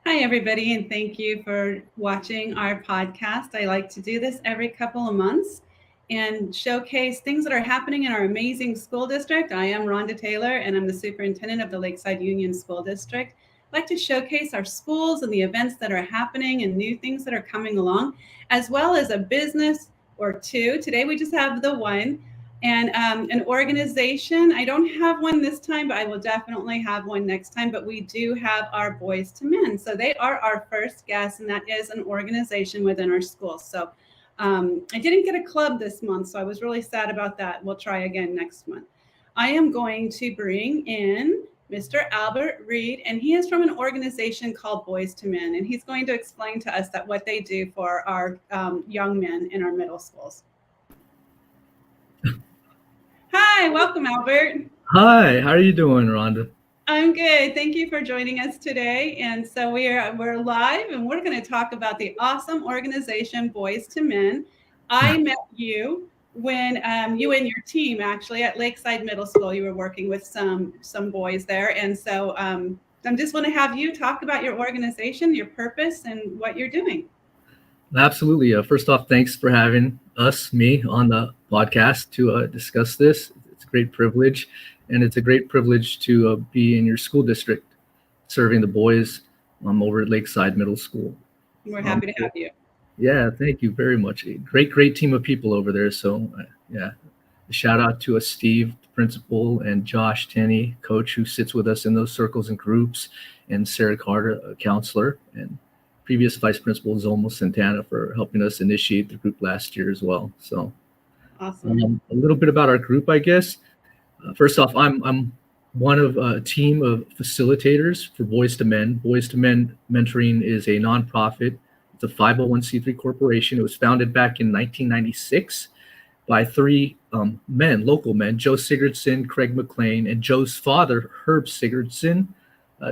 Hi, everybody, and thank you for watching our podcast. I like to do this every couple of months and showcase things that are happening in our amazing school district. I am Rhonda Taylor, and I'm the superintendent of the Lakeside Union School District. I like to showcase our schools and the events that are happening and new things that are coming along, as well as a business or two. Today, we just have the one. And an organization, I don't have one this time, but I will definitely have one next time. But we do have our Boys to Men. So they are our first guests, and that is an organization within our school. So I didn't get a club this month, so I was really sad about that. We'll try again next month. I am going to bring in Mr. Albert Reed, and he is from an organization called Boys to Men, and he's going to explain to us that what they do for our young men in our middle schools. Hi, welcome, Albert. Hi, how are you doing, Rhonda? I'm good. Thank you for joining us today. And so we're live, and we're going to talk about the awesome organization Boys to Men. I met you when you and your team actually at Lakeside Middle School. You were working with some boys there, and so I just want to have you talk about your organization, your purpose, and what you're doing. Absolutely. First off, thanks for having me, on the podcast to discuss this. It's a great privilege, and it's a great privilege to be in your school district, serving the boys over at Lakeside Middle School. We're happy to have you. Yeah, thank you very much. A great team of people over there. So, yeah, a shout out to Steve, the principal, and Josh Tenney, coach, who sits with us in those circles and groups, and Sarah Carter, a counselor, and previous vice principal Zolmo Santana for helping us initiate the group last year as well. So, awesome. A little bit about our group, I guess. First off, I'm one of a team of facilitators for Boys to Men. Boys to Men Mentoring is a nonprofit. It's a 501c3 corporation. It was founded back in 1996 by three men, local men, Joe Sigurdson, Craig McLean, and Joe's father, Herb Sigurdson.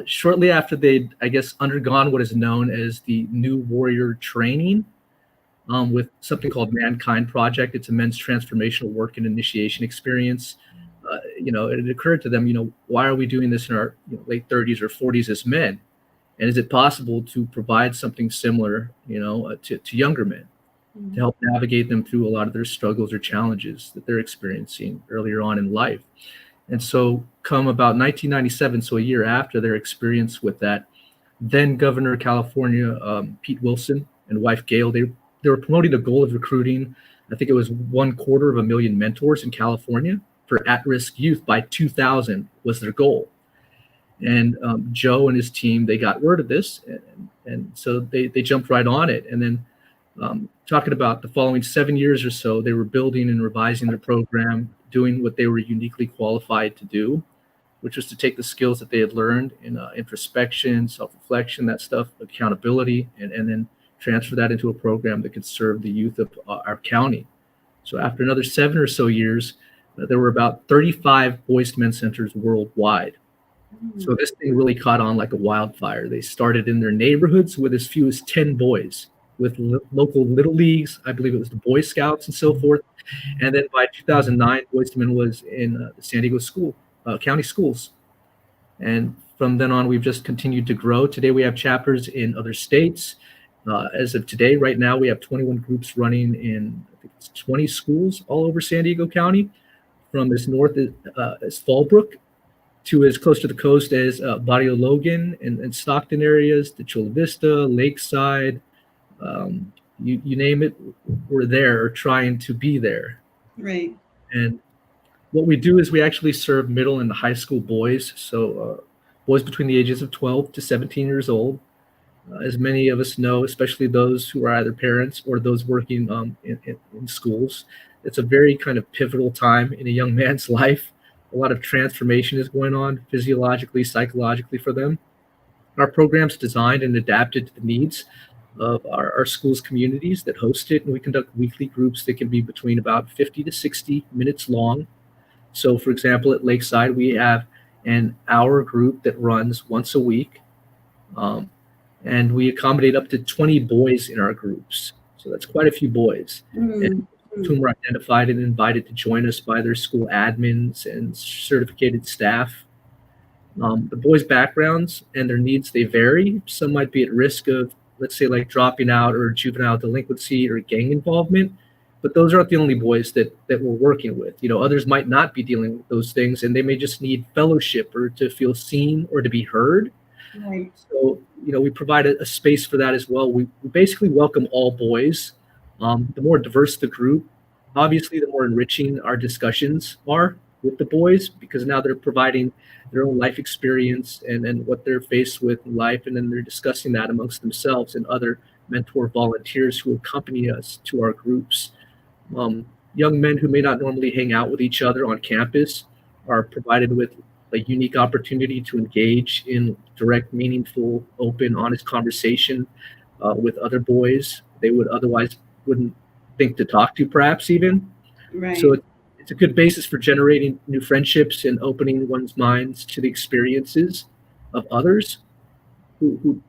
Shortly after they'd, I guess, undergone what is known as the New Warrior Training with something called Mankind Project. It's a men's transformational work and initiation experience. It occurred to them, why are we doing this in our late 30s or 40s as men? And is it possible to provide something similar, to younger men, to help navigate them through a lot of their struggles or challenges that they're experiencing earlier on in life? And so come about 1997, so a year after their experience with that, then Governor of California, Pete Wilson, and wife Gail, they were promoting the goal of recruiting, I think it was 250,000 mentors in California for at-risk youth by 2000 was their goal. And Joe and his team, they got word of this, and so they jumped right on it. And then talking about the following 7 years or so, they were building and revising their program, doing what they were uniquely qualified to do, which was to take the skills that they had learned in introspection, self-reflection, that stuff, accountability, and then transfer that into a program that could serve the youth of our county. So after another 7 or so years, there were about 35 Boys to Men centers worldwide. So this thing really caught on like a wildfire. They started in their neighborhoods with as few as 10 boys, with local little leagues. I believe it was the Boy Scouts and so forth. And then by 2009, Boys to Men was in the San Diego county schools. And from then on, we've just continued to grow. Today, we have chapters in other states. As of today, right now, we have 21 groups running in, I think it's 20 schools all over San Diego County, from as north as Fallbrook to as close to the coast as Barrio Logan and Stockton areas, to Chula Vista, Lakeside, you name it, we're there or trying to be there. Right. And what we do is we actually serve middle and high school boys. So boys between the ages of 12 to 17 years old. As many of us know, especially those who are either parents or those working in schools, it's a very kind of pivotal time in a young man's life. A lot of transformation is going on physiologically, psychologically for them. Our program's designed and adapted to the needs of our schools communities that host it, and we conduct weekly groups that can be between about 50 to 60 minutes long. So, for example, at Lakeside, we have an hour group that runs once a week, and we accommodate up to 20 boys in our groups. So that's quite a few boys. And whom are identified and invited to join us by their school admins and certificated staff. The boys' backgrounds and their needs, they vary. Some might be at risk of, let's say, like dropping out or juvenile delinquency or gang involvement. But those aren't the only boys that we're working with. Others might not be dealing with those things, and they may just need fellowship or to feel seen or to be heard. Right. So, we provide a space for that as well. We basically welcome all boys. The more diverse the group, obviously, the more enriching our discussions are with the boys, because now they're providing their own life experience and what they're faced with in life, and then they're discussing that amongst themselves and other mentor volunteers who accompany us to our groups. Young men who may not normally hang out with each other on campus are provided with a unique opportunity to engage in direct, meaningful, open, honest conversation with other boys they would otherwise wouldn't think to talk to, perhaps even. Right. So it's a good basis for generating new friendships and opening one's minds to the experiences of others who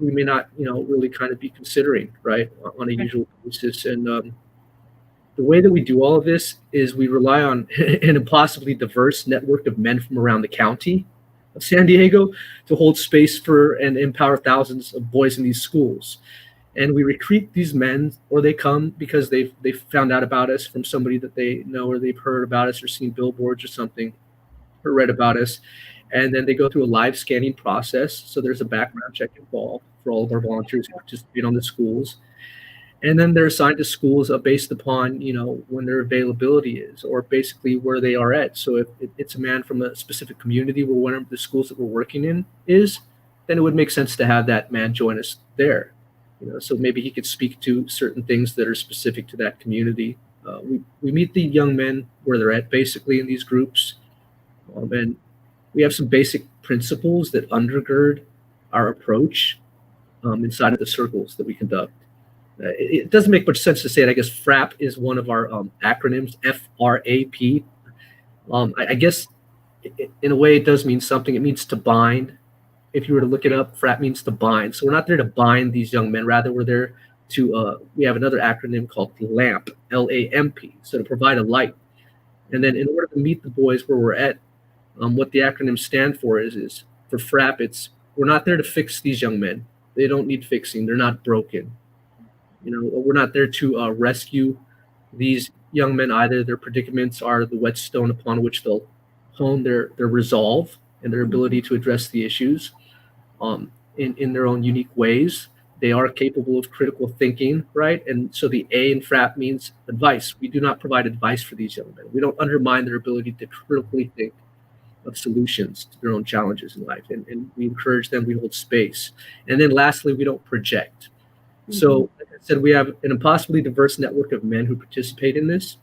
we may not, really kind of be considering, right, on a usual basis. And the way that we do all of this is we rely on an impossibly diverse network of men from around the county of San Diego to hold space for and empower thousands of boys in these schools. And we recruit these men, or they come because they've found out about us from somebody that they know, or they've heard about us or seen billboards or something, or read about us. And then they go through a live scanning process. So there's a background check involved for all of our volunteers who participate on the schools. And then they're assigned to schools based upon, when their availability is, or basically where they are at. So if it's a man from a specific community where one of the schools that we're working in is, then it would make sense to have that man join us there. So maybe he could speak to certain things that are specific to that community. We meet the young men where they're at, basically, in these groups. And we have some basic principles that undergird our approach inside of the circles that we conduct. It doesn't make much sense to say it. I guess FRAP is one of our acronyms, FRAP. I guess in a way it does mean something. It means to bind. If you were to look it up, FRAP means to bind. So we're not there to bind these young men. Rather, we're there to, we have another acronym called LAMP, LAMP, so to provide a light. And then in order to meet the boys where we're at, what the acronyms stand for is for FRAP, we're not there to fix these young men. They don't need fixing. They're not broken. We're not there to rescue these young men either. Their predicaments are the whetstone upon which they'll hone their resolve and their ability to address the issues in their own unique ways. They are capable of critical thinking, right? And so the A in FRAP means advice. We do not provide advice for these young men. We don't undermine their ability to critically think of solutions to their own challenges in life. And we encourage them, we hold space. And then lastly, we don't project. So, like I said, we have an impossibly diverse network of men who participate in this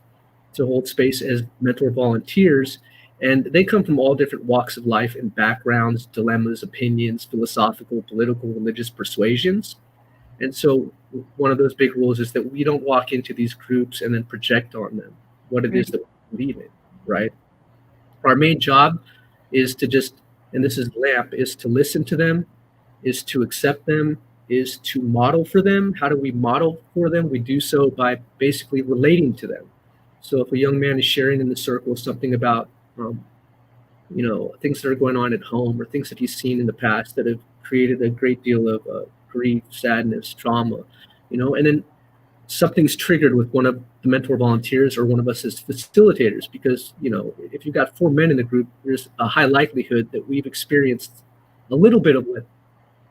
to hold space as mentor volunteers. And they come from all different walks of life and backgrounds, dilemmas, opinions, philosophical, political, religious persuasions. And so one of those big rules is that we don't walk into these groups and then project on them what it is that we believe in, right? Our main job is to just, and this is LAMP, is to listen to them, is to accept them, is to model for them. How do we model for them? We do so by basically relating to them. So if a young man is sharing in the circle something about, things that are going on at home or things that he's seen in the past that have created a great deal of grief, sadness, trauma, and then something's triggered with one of the mentor volunteers or one of us as facilitators, because, if you've got 4 men in the group, there's a high likelihood that we've experienced a little bit of what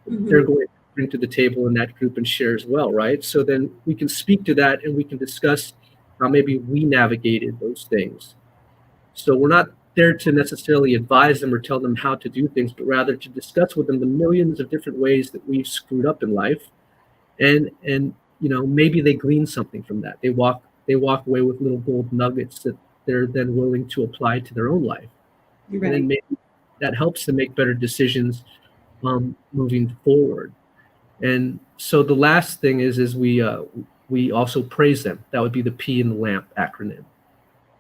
they're going to bring to the table in that group and share as well, right? So then we can speak to that and we can discuss how maybe we navigated those things. So we're not there to necessarily advise them or tell them how to do things, but rather to discuss with them the millions of different ways that we've screwed up in life. And maybe they glean something from that. They walk away with little gold nuggets that they're then willing to apply to their own life. Right. And then maybe that helps them make better decisions moving forward. And so the last thing is we also praise them. That would be the P in the LAMP acronym.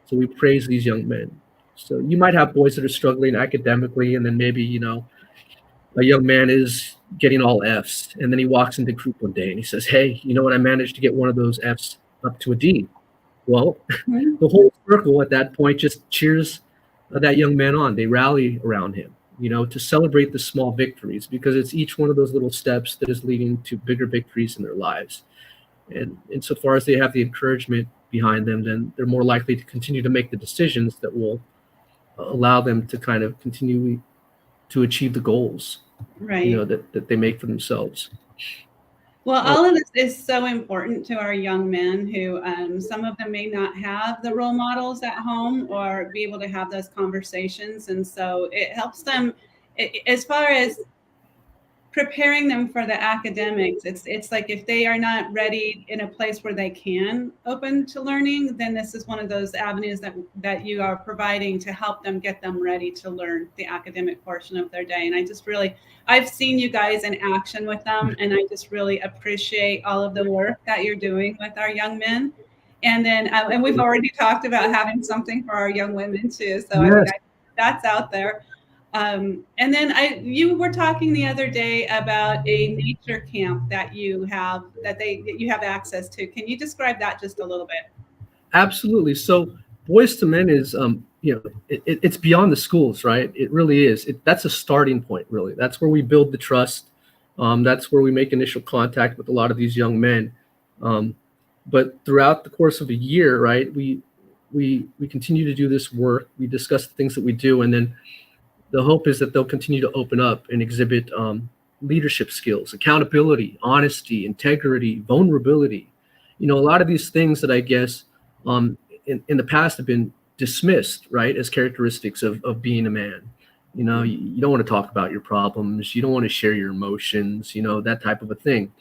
So we praise these young men. So you might have boys that are struggling academically, and then maybe, a young man is getting all Fs, and then he walks into group one day and he says, hey, you know what, I managed to get one of those Fs up to a D. Well, the whole circle at that point just cheers that young man on. They rally around him. to celebrate the small victories, because it's each one of those little steps that is leading to bigger victories in their lives. And insofar as they have the encouragement behind them, then they're more likely to continue to make the decisions that will allow them to kind of continue to achieve the goals, Right. that they make for themselves. Well, all of this is so important to our young men who some of them may not have the role models at home or be able to have those conversations. And so it helps them as far as preparing them for the academics. It's like if they are not ready in a place where they can open to learning, then this is one of those avenues that you are providing to help them, get them ready to learn the academic portion of their day. And I've seen you guys in action with them, and I just really appreciate all of the work that you're doing with our young men. And then and we've already talked about having something for our young women too. So I mean, that's out there. And then you were talking the other day about a nature camp that you have access to. Can you describe that just a little bit? Absolutely. So Boys to Men is, it's beyond the schools, right? It really is. That's a starting point, really. That's where we build the trust. That's where we make initial contact with a lot of these young men. But throughout the course of a year, right, we continue to do this work. We discuss the things that we do, and then the hope is that they'll continue to open up and exhibit leadership skills, accountability, honesty, integrity, vulnerability. A lot of these things that I guess in the past have been dismissed, right, as characteristics of being a man. You don't want to talk about your problems. You don't want to share your emotions, that type of a thing.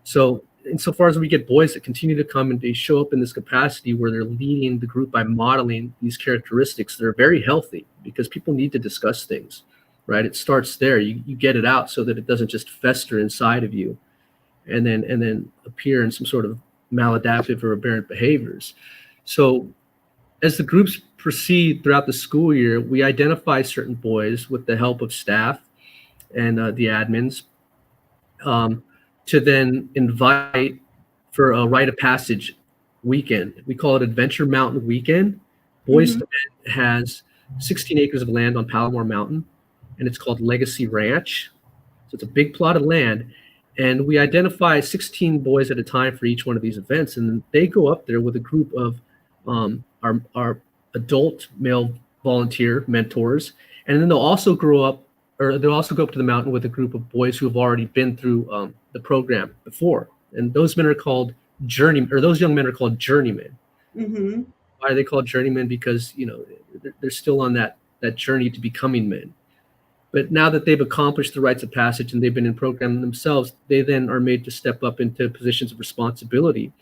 So insofar as we get boys that continue to come and they show up in this capacity where they're leading the group by modeling these characteristics that are very healthy, because people need to discuss things, right? It starts there. You get it out so that it doesn't just fester inside of you and then appear in some sort of maladaptive or aberrant behaviors. So as the groups proceed throughout the school year, we identify certain boys with the help of staff and the admins to then invite for a rite of passage weekend. We call it Adventure Mountain Weekend. Boys to Men has 16 acres of land on Palomar Mountain, and it's called Legacy Ranch. So it's a big plot of land, and we identify 16 boys at a time for each one of these events, and they go up there with a group of our adult male volunteer mentors, and then they'll also go up to the mountain with a group of boys who have already been through the program before, and those young men are called journeymen. Mm-hmm. Why are they called journeymen? Because they're still on that journey to becoming men. But now that they've accomplished the rites of passage and they've been in program themselves, they then are made to step up into positions of responsibility.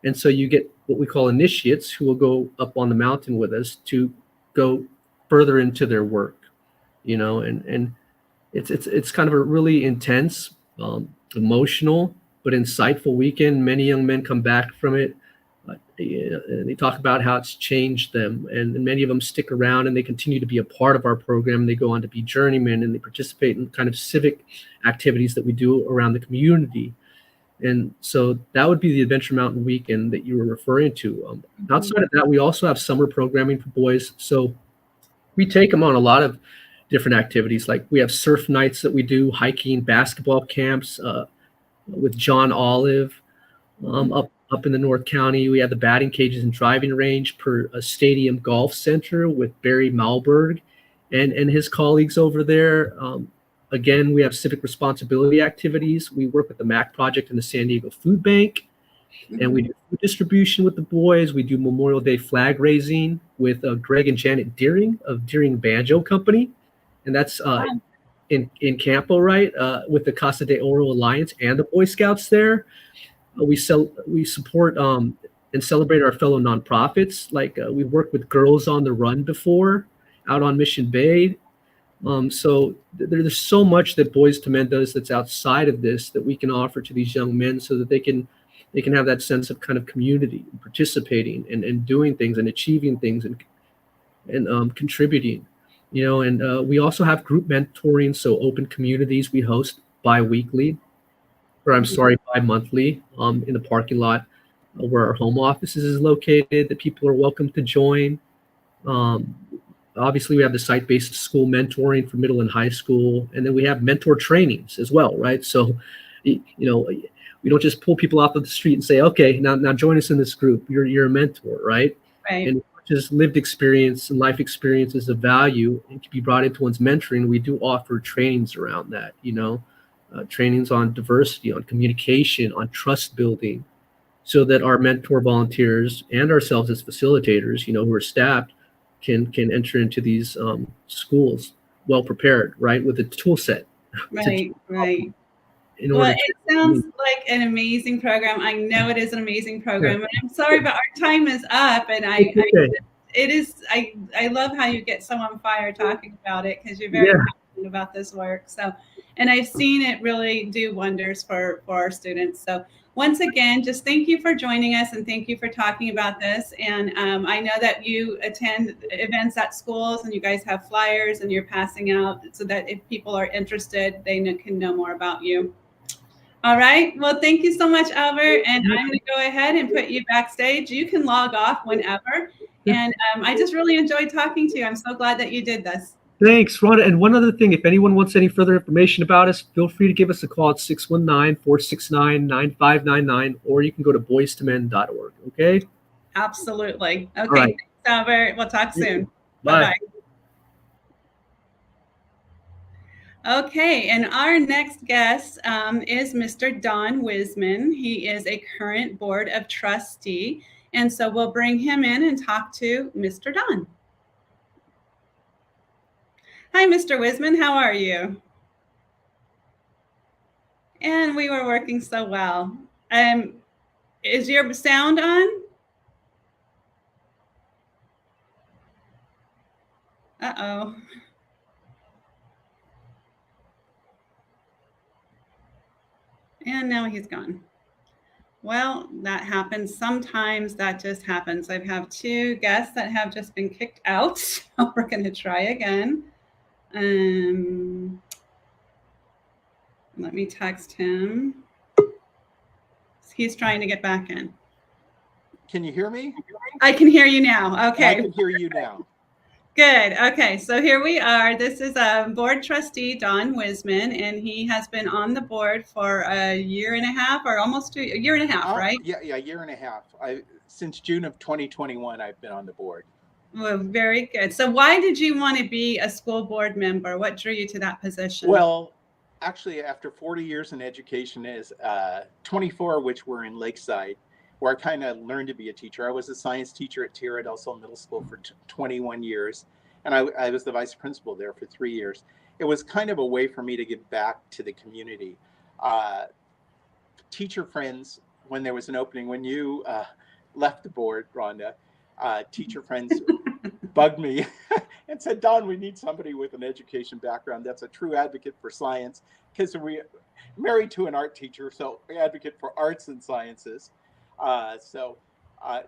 And so you get what we call initiates, who will go up on the mountain with us to go further into their work, and it's kind of a really intense, emotional, but insightful weekend. Many young men come back from it. They talk about how it's changed them, and many of them stick around and they continue to be a part of our program. They go on to be journeymen, and they participate in kind of civic activities that we do around the community. And so that would be the Adventure Mountain Weekend that you were referring to. Outside of that, we also have summer programming for boys. So we take them on a lot of different activities. Like we have surf nights that we do, hiking, basketball camps with John Olive up in the North County. We have the batting cages and driving range per a stadium golf center with Barry Malberg and his colleagues over there. Again, we have civic responsibility activities. We work with the MAC Project and the San Diego Food Bank, and we do food distribution with the boys. We do Memorial Day flag raising with Greg and Janet Deering of Deering Banjo Company, and that's in Campo, right, with the Casa de Oro Alliance and the Boy Scouts there. We support and celebrate our fellow nonprofits. Like we worked with Girls on the Run before out on Mission Bay. So there's so much that Boys to Men does that's outside of this that we can offer to these young men so that they can have that sense of kind of community, and participating and doing things and achieving things and contributing, and we also have group mentoring. So open communities we host bi-monthly in the parking lot where our home offices is located, that people are welcome to join. Obviously, we have the site-based school mentoring for middle and high school, and then we have mentor trainings as well, right? So, we don't just pull people off of the street and say, okay, now join us in this group. You're a mentor, right? Right. And just lived experience and life experiences of value and can be brought into one's mentoring. We do offer trainings around that, trainings on diversity, on communication, on trust building, so that our mentor volunteers and ourselves as facilitators, who are staffed, can enter into these schools well prepared, right, with a tool set. Right. Right. In Well, order it sounds like an amazing program. I know it is an amazing program, and I'm sorry, but our time is up. And I love how you get so on fire talking about it, because you're very passionate about this work. So, and I've seen it really do wonders for our students. So once again, just thank you for joining us, and thank you for talking about this. And I know that you attend events at schools, and you guys have flyers and you're passing out so that if people are interested, they can know more about you. All right. Well, thank you so much, Albert. And I'm going to go ahead and put you backstage. You can log off whenever. And I just really enjoyed talking to you. I'm so glad that you did this. Thanks, Rhonda. And one other thing, if anyone wants any further information about us, feel free to give us a call at 619-469-9599, or you can go to boystomen.org. Okay? Absolutely. Okay. Right. Thanks, Albert. We'll talk soon. Bye. Bye-bye. Okay, and our next guest is Mr. Don Wiseman. He is a current Board of Trustee, and so we'll bring him in and talk to Mr. Don. Hi, Mr. Wiseman, how are you? And we were working so well. Is your sound on? Uh-oh. And now he's gone. Well, that happens. Sometimes that just happens. I have two guests that have just been kicked out. So we're going to try again. Let me text him. He's trying to get back in. Can you hear me? I can hear you now. Okay. I can hear you now. Good. Okay. So here we are. This is Board Trustee Don Wiseman, and he has been on the board for a year and a half, or almost a year and a half, right? Yeah, a year and a half. Since June of 2021, I've been on the board. Well, very good. So why did you want to be a school board member? What drew you to that position? Well, actually, after 40 years in education, is 24 of which were in Lakeside, where I kind of learned to be a teacher. I was a science teacher at Tierra del Sol Middle School for 21 years, and I was the vice principal there for 3 years. It was kind of a way for me to give back to the community. Teacher friends, when there was an opening, when you left the board, Rhonda, teacher friends bugged me and said, Don, we need somebody with an education background that's a true advocate for science, because we're married to an art teacher, so we advocate for arts and sciences. So I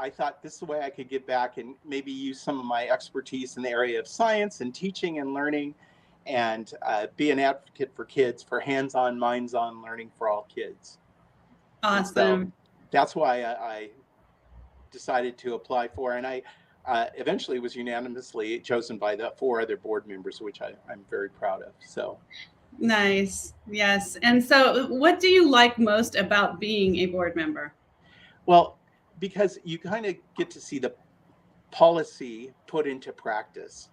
thought this is the way I could give back and maybe use some of my expertise in the area of science and teaching and learning, and be an advocate for kids, for hands-on, minds-on learning for all kids. Awesome. So that's why I decided to apply for, and I eventually was unanimously chosen by the 4 other board members, which I'm very proud of. So nice. Yes. And so what do you like most about being a board member? Well, because you kind of get to see the policy put into practice.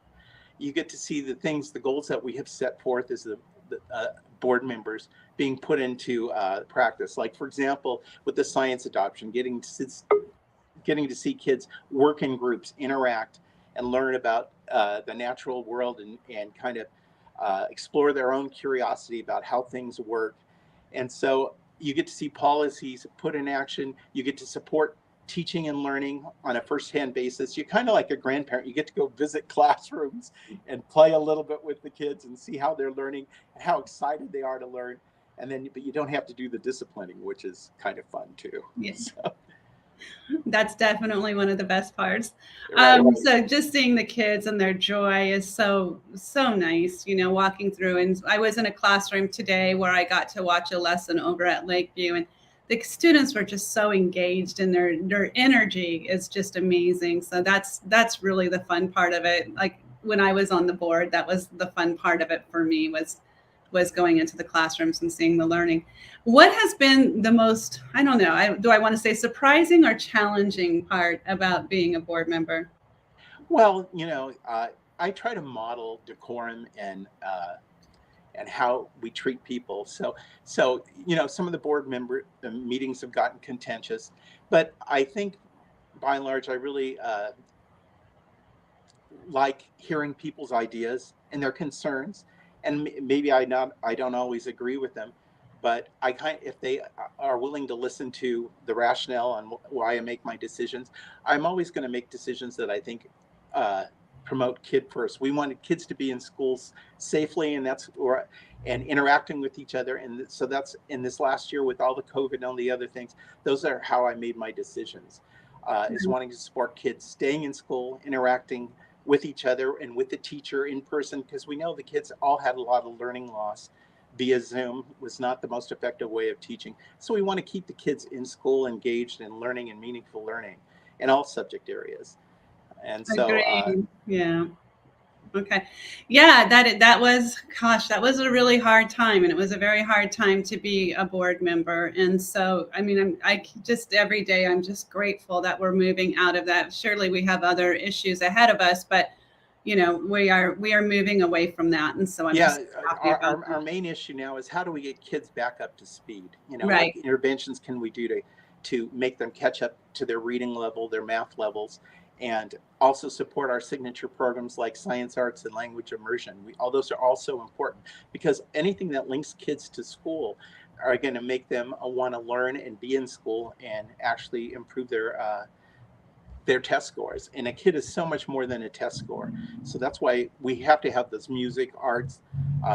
You get to see the things, the goals that we have set forth as the board members being put into practice. Like, for example, with the science adoption, getting to see kids work in groups, interact, and learn about the natural world, and kind of explore their own curiosity about how things work. And so you get to see policies put in action. You get to support teaching and learning on a firsthand basis. You're kind of like a grandparent. You get to go visit classrooms and play a little bit with the kids and see how they're learning and how excited they are to learn. And then, but you don't have to do the disciplining, which is kind of fun too. Yes. So. That's definitely one of the best parts. Right. So just seeing the kids and their joy is so nice, walking through. And I was in a classroom today where I got to watch a lesson over at Lakeview, and the students were just so engaged, and their energy is just amazing. So that's really the fun part of it. Like when I was on the board, that was the fun part of it for me, was going into the classrooms and seeing the learning. What has been the most, I don't know, do I want to say surprising or challenging part about being a board member? Well, I try to model decorum and how we treat people. So some of the board member meetings have gotten contentious, but I think by and large, I really like hearing people's ideas and their concerns. And maybe I don't always agree with them, but if they are willing to listen to the rationale on why I make my decisions, I'm always going to make decisions that I think promote kid first. We wanted kids to be in schools safely, and interacting with each other. And so that's in this last year with all the COVID and all the other things. Those are how I made my decisions. Is wanting to support kids staying in school, interacting with each other and with the teacher in person, because we know the kids all had a lot of learning loss via Zoom. Was not the most effective way of teaching. So we want to keep the kids in school engaged in learning and meaningful learning in all subject areas. And so, yeah. Okay. Yeah, that was, gosh, that was a really hard time. And it was a very hard time to be a board member. And so, I mean, I just every day, I'm just grateful that we're moving out of that. Surely we have other issues ahead of us, but we are moving away from that. And so I'm just happy about our main issue now is how do we get kids back up to speed? Right. What interventions can we do to make them catch up to their reading level, their math levels, and also support our signature programs like science, arts, and language immersion. All those are also important, because anything that links kids to school are going to make them want to learn and be in school and actually improve their test scores. And a kid is so much more than a test score. So that's why we have to have those music, arts,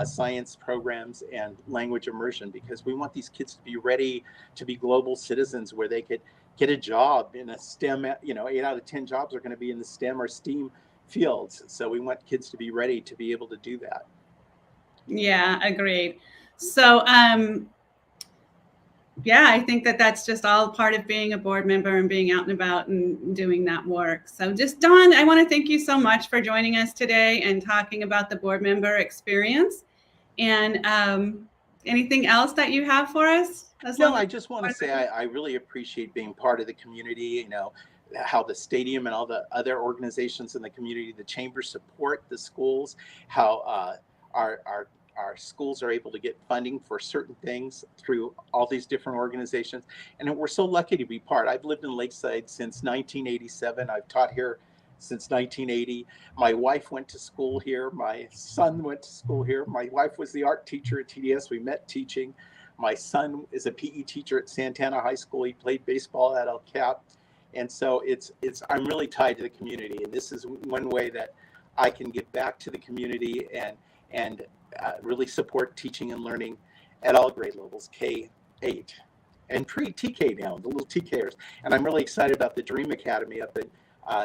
science programs, and language immersion, because we want these kids to be ready to be global citizens where they could get a job in a STEM, 8 out of 10 jobs are going to be in the STEM or STEAM fields. So we want kids to be ready to be able to do that. Yeah, agreed. So, yeah, I think that's just all part of being a board member and being out and about and doing that work. So just, Dawn, I want to thank you so much for joining us today and talking about the board member experience. And anything else that you have for us? No, I just want to say I really appreciate being part of the community, how the stadium and all the other organizations in the community, the chamber support the schools, how our schools are able to get funding for certain things through all these different organizations. And we're so lucky to be part. I've lived in Lakeside since 1987. I've taught here since 1980. My wife went to school here. My son went to school here. My wife was the art teacher at TDS. We met teaching. My son is a PE teacher at Santana High School. He played baseball at El Cap. And so I'm really tied to the community. And this is one way that I can give back to the community and really support teaching and learning at all grade levels, K-8 and pre-TK now, the little TKers. And I'm really excited about the Dream Academy up in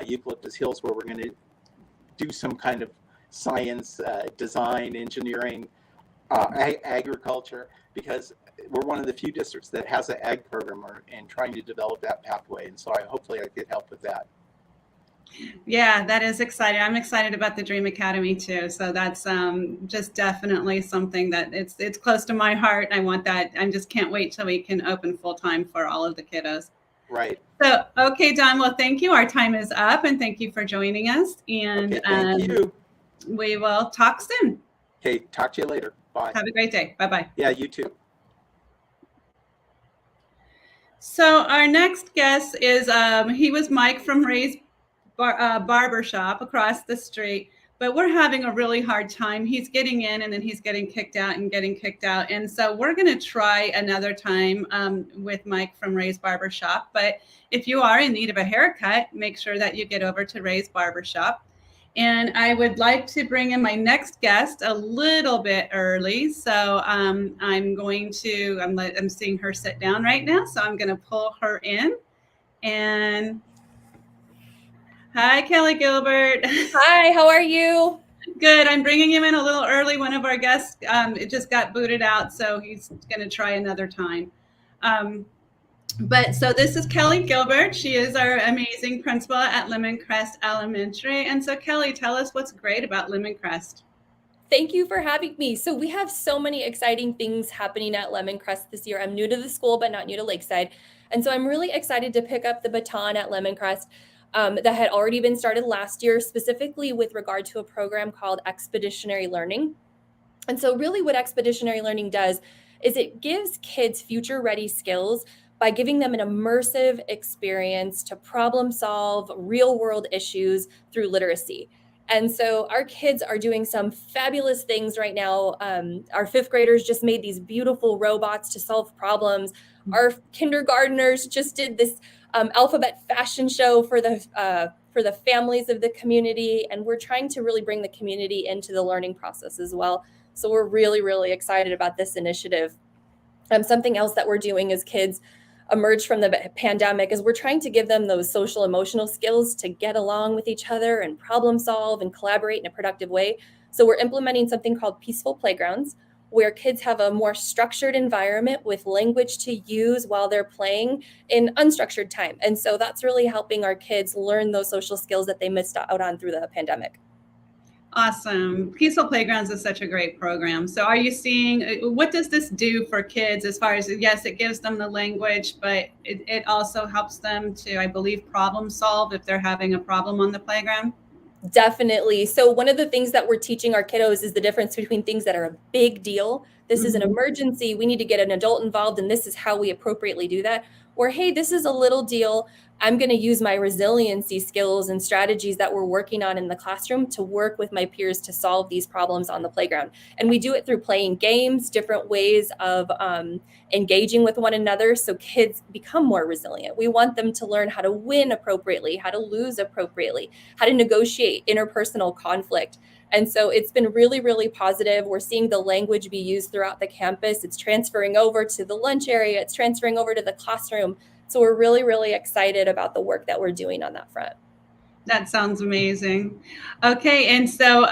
Eucalyptus Hills, where we're going to do some kind of science, design, engineering, agriculture, because we're one of the few districts that has an ag program and trying to develop that pathway. And so hopefully I could help with that. Yeah, that is exciting. I'm excited about the Dream Academy too. So that's just definitely something that it's close to my heart. I want that. I just can't wait till we can open full time for all of the kiddos. Right. So, okay, Don, well, thank you. Our time is up, and thank you for joining us. And thank you. We will talk soon. Okay, talk to you later. Bye. Have a great day. Bye-bye. Yeah, you too. So our next guest is, he was Mike from Ray's barber shop across the street, but we're having a really hard time. He's getting in and then he's getting kicked out and getting kicked out. And so we're going to try another time with Mike from Ray's barber shop. But if you are in need of a haircut, make sure that you get over to Ray's barber shop. And I would like to bring in my next guest a little bit early. So I'm seeing her sit down right now. So I'm going to pull her in. And hi, Kelly Gilbert. Hi, how are you? Good. I'm bringing him in a little early. One of our guests, it just got booted out. So he's going to try another time. But so this is Kelly Gilbert. She is our amazing principal at Lemon Crest Elementary. And so Kelly, tell us what's great about Lemon Crest. Thank you for having me. So we have so many exciting things happening at Lemon Crest this year. I'm new to the school, but not new to Lakeside. And so I'm really excited to pick up the baton at Lemon Crest that had already been started last year, specifically with regard to a program called Expeditionary Learning. And so really what Expeditionary Learning does is it gives kids future-ready skills by giving them an immersive experience to problem solve real-world issues through literacy. And so our kids are doing some fabulous things right now. Our fifth graders just made these beautiful robots to solve problems. Our kindergartners just did this alphabet fashion show for the families of the community. And we're trying to really bring the community into the learning process as well. So we're really, really excited about this initiative. Something else that we're doing as kids emerge from the pandemic is we're trying to give them those social emotional skills to get along with each other and problem solve and collaborate in a productive way. So we're implementing something called peaceful playgrounds, where kids have a more structured environment with language to use while they're playing in unstructured time. And so that's really helping our kids learn those social skills that they missed out on through the pandemic. Awesome. Peaceful Playgrounds is such a great program. So are you seeing, what does this do for kids as far as, yes, it gives them the language, but it also helps them to, I believe, problem solve if they're having a problem on the playground? Definitely. So one of the things that we're teaching our kiddos is the difference between things that are a big deal. This is an emergency. We need to get an adult involved, and this is how we appropriately do that. Or, hey, this is a little deal. I'm going to use my resiliency skills and strategies that we're working on in the classroom to work with my peers to solve these problems on the playground. And we do it through playing games, different ways of engaging with one another so kids become more resilient. We want them to learn how to win appropriately, how to lose appropriately, how to negotiate interpersonal conflict. And so it's been really, really positive. We're seeing the language be used throughout the campus. It's transferring over to the lunch area. It's transferring over to the classroom. So we're really, really excited about the work that we're doing on that front. That sounds amazing. Okay, and so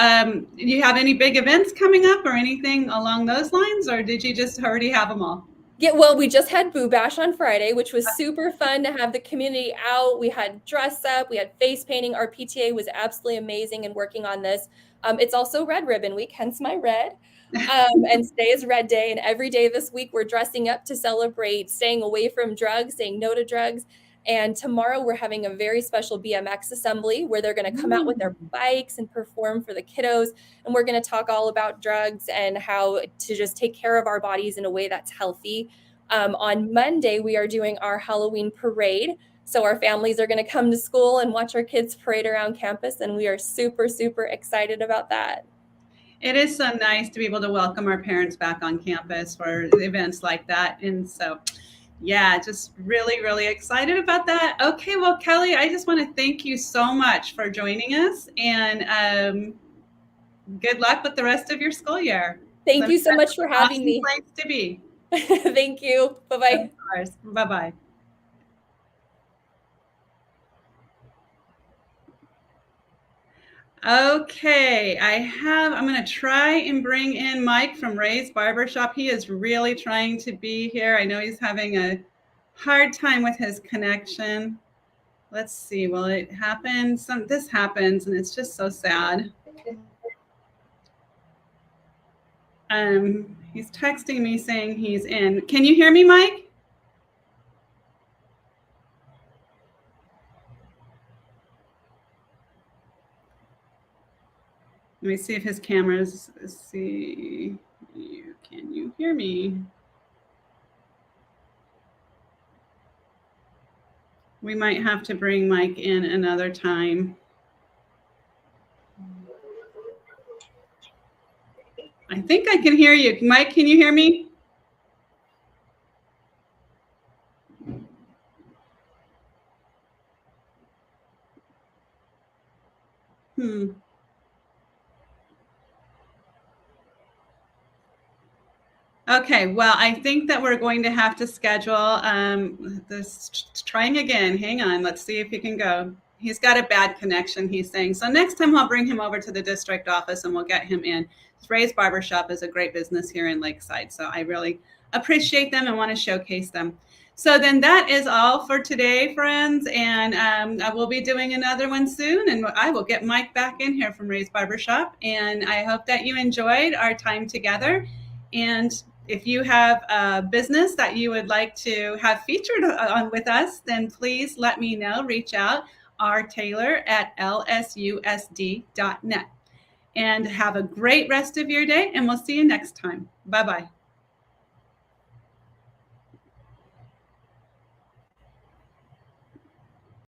do you have any big events coming up or anything along those lines, or did you just already have them all? Yeah, well, we just had Boo Bash on Friday, which was super fun to have the community out. We had dress up, we had face painting. Our PTA was absolutely amazing in working on this. It's also Red Ribbon Week, hence my red. And today is Red Day. And every day this week, we're dressing up to celebrate staying away from drugs, saying no to drugs. And tomorrow we're having a very special BMX assembly where they're going to come out with their bikes and perform for the kiddos. And we're going to talk all about drugs and how to just take care of our bodies in a way that's healthy. On Monday, we are doing our Halloween parade. So our families are going to come to school and watch our kids parade around campus. And we are super, super excited about that. It is so nice to be able to welcome our parents back on campus for events like that. And so, yeah, just really, really excited about that. Okay, well, Kelly, I just want to thank you so much for joining us, and good luck with the rest of your school year. Thank you so much for having me. Place to be. Thank you. Bye-bye. Bye-bye. Okay, I'm going to try and bring in Mike from Ray's Barbershop. He is really trying to be here. I know he's having a hard time with his connection. Let's see, will it happen? This happens, and it's just so sad. He's texting me saying he's in. Can you hear me, Mike? Let me see if his camera's, can you hear me? We might have to bring Mike in another time. I think I can hear you. Mike, can you hear me? Okay, well, I think that we're going to have to schedule this. Trying again. Hang on. Let's see if he can go. He's got a bad connection, he's saying. So next time I'll bring him over to the district office and we'll get him in. Ray's Barbershop is a great business here in Lakeside. So I really appreciate them and want to showcase them. So then that is all for today, friends. And I will be doing another one soon. And I will get Mike back in here from Ray's Barbershop. And I hope that you enjoyed our time together. And if you have a business that you would like to have featured on with us, then please let me know. Reach out, rtaylor@lsusd.net. And have a great rest of your day. And we'll see you next time. Bye-bye.